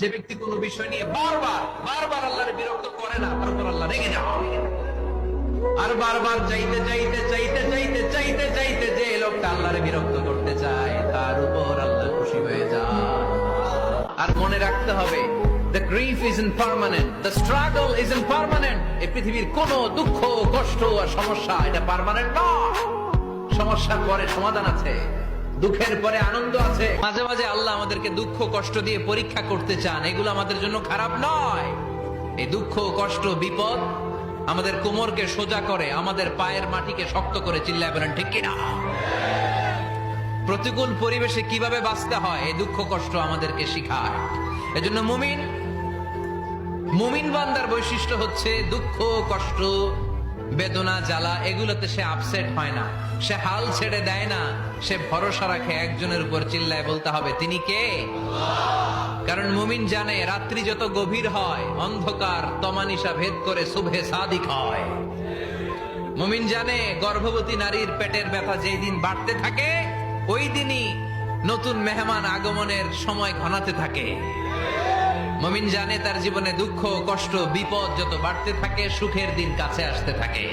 যে ব্যক্তি কোন বিষয় নিয়ে বারবার বারবার আল্লাহর বিরক্ত করে না, তার উপর আল্লাহ রেগে যান। আর বারবার চাইতে চাইতে চাইতে চাইতে চাইতে চাইতে যে লোকটা আল্লাহরে বিরক্ত করতে চায়, তার উপর আল্লাহ খুশি হয়ে যান। আর মনে রাখতে হবে, the grief isn't permanent, the struggle isn't permanent. এই পৃথিবীর কোন দুঃখ, কষ্ট আর সমস্যা এটা পার্মানেন্ট নয়। সমস্যার পরে সমাধান আছে, দুঃখের পরে আনন্দ আছে। মাঝে মাঝে আল্লাহ আমাদেরকে দুঃখ কষ্ট দিয়ে পরীক্ষা করতে চান, এগুলো আমাদের জন্য খারাপ নয়। এই দুঃখ কষ্ট বিপদ আমাদের কোমরকে সোজা করে, আমাদের পায়ের মাটিকে শক্ত করে। চিল্লায় বলেন ঠিক কিনা? প্রতিকূল পরিবেশে কিভাবে বাঁচতে হয় এই দুঃখ কষ্ট আমাদেরকে শিখায়। এজন্য মুমিন বান্দার বৈশিষ্ট্য হচ্ছে দুঃখ কষ্ট বেদনা জ্বালা এগুলোতে সে আপসেট হয় না, সে হাল ছেড়ে দেয় না, সে ভরসা রাখে একজনের উপর। চিল্লায় বলতে হবে তিনি কে? কারণ মুমিন জানে রাত্রি যত গভীর হয়, অন্ধকার তমানিসা ভেদ করে সুবহে সাদিক হয়। মুমিন জানে গর্ভবতী নারীর পেটের ব্যথা যেই দিন বাড়তে থাকে, ওই দিনই নতুন মেহমান আগমনের সময় ঘনাতে থাকে। মুমিন জানে তার জীবনে দুঃখ কষ্ট বিপদ যত বাড়তে থাকে, সুখের দিন কাছে আসতে থাকে।